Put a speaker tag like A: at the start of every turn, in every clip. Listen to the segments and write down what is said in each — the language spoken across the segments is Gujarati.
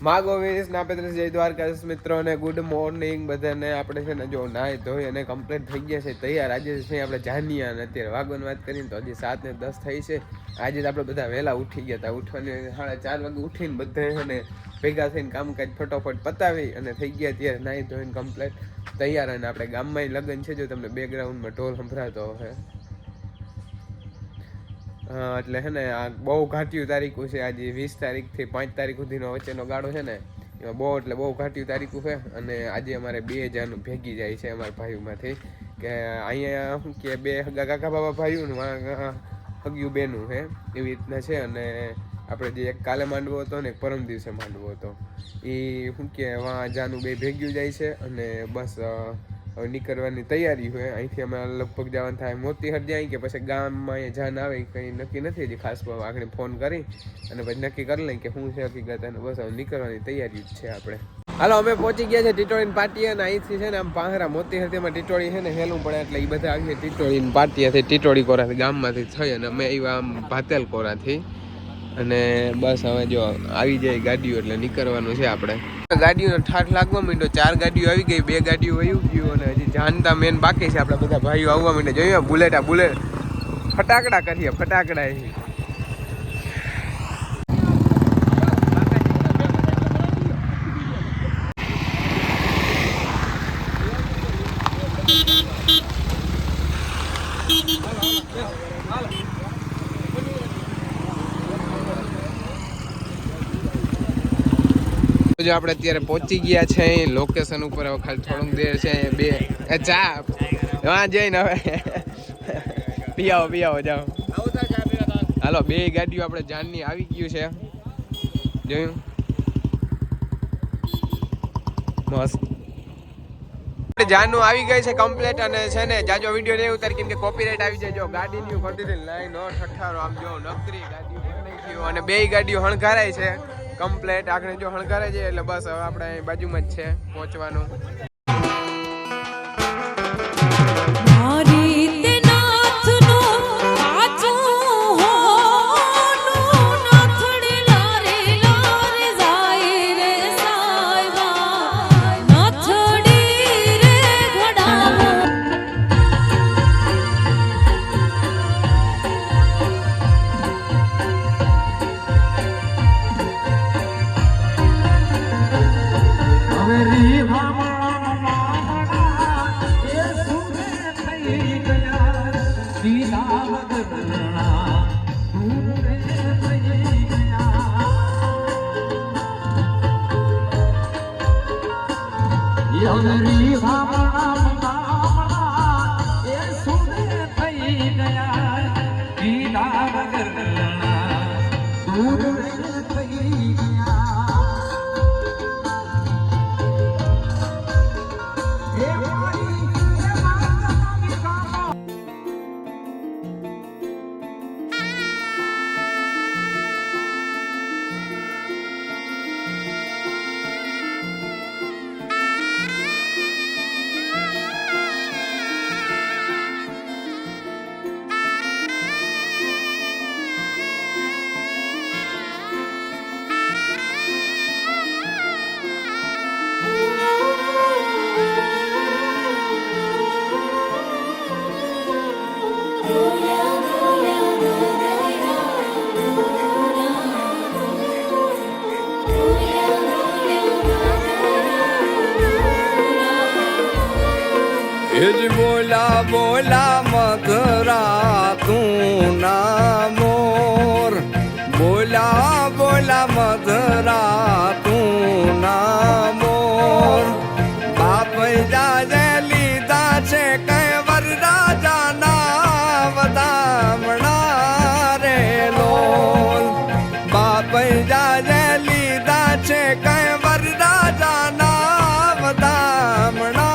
A: માગો વીસ ના પેત્રીસ જય દ્વારકાધીશ મિત્રોને ગુડ મોર્નિંગ બધાને. આપણે છે ને જો નાહી ધોઈ અને કમ્પ્લીટ થઈ ગયા છે તૈયાર. આજે છે આપણે જાનિયા અને અત્યારે વાગવાની વાત કરીએ તો હજી 7 ને 10 થઈ છે. આજે તો આપણે બધા વહેલા ઉઠી ગયા હતા. ઉઠવાની 4:30 વાગે ઉઠીને બધા છે ને ભેગા થઈને કામકાજ ફટોફટ પતાવી અને થઈ ગયા ત્યારે નાહી ધોઈને કમ્પ્લીટ તૈયાર. અને આપણે ગામમાં લગ્ન છે, જો તમને બેકગ્રાઉન્ડમાં ઢોલ સંભળાતો હશે. એટલે છે ને આ બહુ ઘાટિયું તારીખું છે. આજે 20 તારીખથી 5 તારીખ સુધીનો વચ્ચેનો ગાળો છે ને, એમાં બહુ એટલે બહુ ઘાટિયું તારીખું છે. અને આજે અમારે 2 જાનું ભેગી જાય છે અમારા ભાઈઓમાંથી, કે અહીંયા શું કે 2 કાકા બાબા ભાઈઓ ને હગ્યું બેનું છે, એવી રીતના છે. અને આપણે જે એક કાલે માંડવો હતો ને એક પરમ દિવસે માંડવો હતો, એ શું કે વાં જાનું 2 ભેગ્યું જાય છે. અને બસ હવે નીકળવાની તૈયારી હોય. અહીંથી અમે લગભગ જવાનું થાય મોતીહર જાય કે પછી ગામમાં અહીંયા જાન આવે કંઈ નક્કી નથી હજી. ખાસ આગળ ફોન કરી અને પછી નક્કી કરી લઈએ કે શું છે હકીકત. અને બસ હવે નીકળવાની તૈયારી જ છે આપણે. હાલો, અમે પહોંચી ગયા છે ટીટોળીની પાટીએ. અને અહીંથી છે ને આમ પાંહરા મોતીહરથી ટીટોળી છે ને હેલું પડે, એટલે એ બધા આવીએ ટીટોળીની પાટીએથી, ટીટોળી કોરાથી ગામમાંથી થઈ. અને અમે આવ્યા આમ ભાતેલ કોરાથી. અને બસ હવે જો આવી જાય ગાડીઓ એટલે નીકળવાનું છે આપણે. ગાડીઓનો ઠાઠ લાગવા માંડ્યો. 4 ગાડીઓ આવી ગઈ, 2 ગાડીઓ વયું ગયું. અને હજી જાનતા મેન બાકી છે. આપણે બધા ભાઈઓ આવવા માંડે. જોઈએ બુલેટ ફટાકડા કરીએ, ફટાકડા એ જો આપણે અત્યારે પહોંચી ગયા છે લોકેશન ઉપર. હવે ખાલી થોડુંક દેર છે. 2 ચા હા જઈને હવે પીયાવો જાઓ. હાલો, 2 ગાડીઓ આપણે જાનની આવી ગયું છે. જોયું મસ્ત જાનનું આવી ગઈ છે કમ્પ્લીટ. અને છે ને જાજો વિડીયો નહીં ઉતાર કેમ કે કોપીરાઇટ આવી જાય. જો ગાડીની કરી દીધી લાઈન ઠઠ્ઠારો, આમ જો નકરી ગાડીઓ બનાવી ગયો. અને 2 ગાડીઓ હણકારાય છે કમ્પ્લીટ. આગળ જો હણકારે છે એટલે બસ હવે આપણે બાજુમાં જ છે પહોંચવાનું. બોલા બોલા મધરા તું ના મોર, બોલા બોલા મધરા તું ના મોર. બાપ જાજે લીધા છે કઈ વરરાજાના વધામણા રે લોલ. બાપ જાજે લીધા છે કઈ વરરાજાના વધામણા.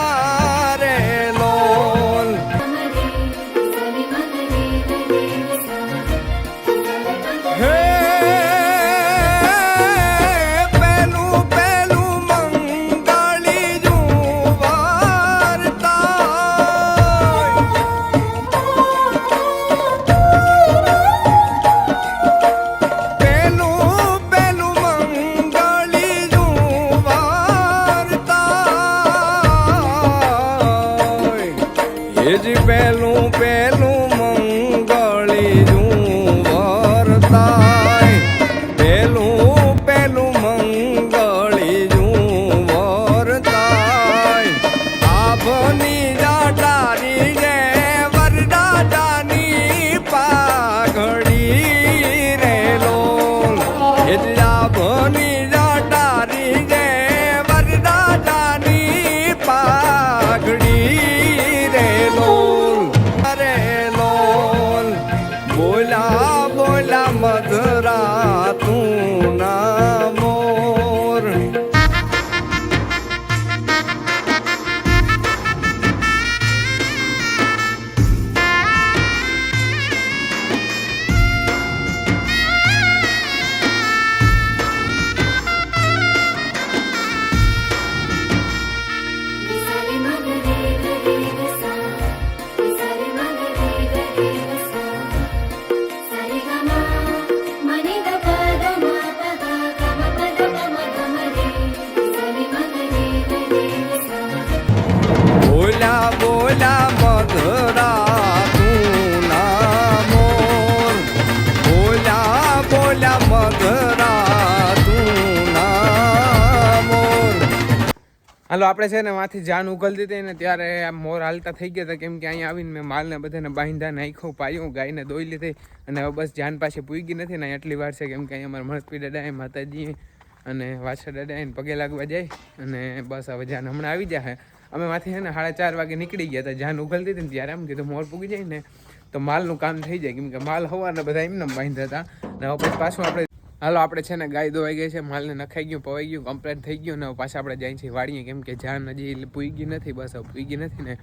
B: બોલા મધરા તું ના મોર બોલા મધરા તું ના મોર.
A: હાલો આપણે છે ને માંથી જાન ઉગલતી હતી ને ત્યારે આ મોર હાલતા થઈ ગયા હતા, કેમ કે અહીંયા આવીને મેં માલને બધાને બાંધા નાખ્યું, પાયું, ગાયને દોઈ લીધી અને હવે બસ જાન પાસે પૂગી નથી ને એટલી વાર છે, કેમ કે અહીંયા અમારા મણસ્પી દાદા માતાજી અને વાછા દાદા એને પગે લાગવા જાય અને બસ હવે જાન હમણાં આવી જાય. અમે માંથી છે ને 4:30 વાગે નીકળી ગયા હતા, જાન ઉગલતી હતી ને ત્યારે એમ કીધું મોર પૂગી જાય ને તો માલનું કામ થઈ જાય, કેમ કે માલ હવારના બધા એમને બાંધતા હતા ને હવે પછી પાછું આપણે હાલો આપણે છે ને ગાય દોવાઈ ગઈ છે, માલને નખાઈ ગયું, પવાઈ ગયું, કમ્પ્લીટ થઈ ગયું ને પાછા આપણે જાય છીએ વાડીએ, કેમ કે જાન હજી પૂગી નથી, બસ હવે પૂગી નથી ને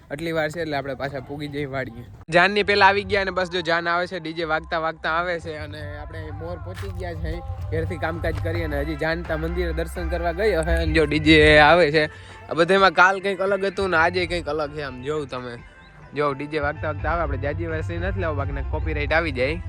A: આટલી વાર છે એટલે આપણે પાછા પૂગી જઈએ વાડીએ. જાનની પહેલાં આવી ગયા અને બસ જો જાન આવે છે, ડીજે વાગતા વાગતા આવે છે અને આપણે મોર પહોંચી ગયા છે ઘેરથી કામકાજ કરી અને હજી જાનતા મંદિરે દર્શન કરવા ગઈ હવે જો ડીજે આવે છે. આ બધામાં કાલ કંઈક અલગ હતું ને આજે કંઈક અલગ છે, આમ જોઉં તમે જો ડીજે વાગતા વાગતા આવે. આપણે જાજી વર્ષ નથી લેવા, બાકી કોપીરાઇટ આવી જાય.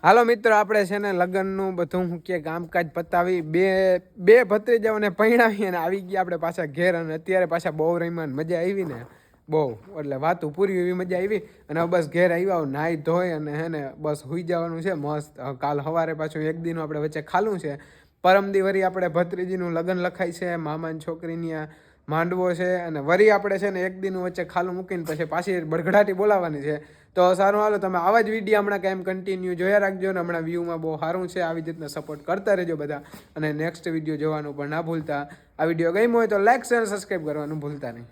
A: હાલો મિત્રો, આપણે છે ને લગ્નનું બધું હું કે કામકાજ પતાવી બે ભત્રીજાઓને પરણાવી અને આવી ગયા આપણે પાછા ઘેર. અને અત્યારે પાછા બહુ રહીમાં મજા આવી ને બહુ, એટલે વાતું પૂરી એવી મજા આવી. અને બસ ઘેર આવ્યા નાહી ધોઈ અને હે ને બસ સુઈ જવાનું છે મસ્ત. કાલ સવારે પાછું એક દિન આપણે વચ્ચે ખાલું છે, પરમદી વરી આપણે ભત્રીજીનું લગ્ન લખાય છે મામાની છોકરીની
C: માંડવો છે અને વરી આપણે છે ને એક દિન વચ્ચે ખાલું મૂકીને પછી પાછી બળગડાટી બોલાવવાની છે. તો સારું હાલો, તમે આવા જ વિડીયો હમણાં કાંઈ કન્ટિન્યુ જોયા રાખજો ને હમણાં વ્યૂમાં બહુ સારું છે. આવી રીતના સપોર્ટ કરતા રહેજો બધા અને નેક્સ્ટ વિડીયો જોવાનું પણ ના ભૂલતા. આ વિડીયો ગમ્યો હોય તો લાઈક શેર સબસ્ક્રાઈબ કરવાનું ભૂલતા નહીં.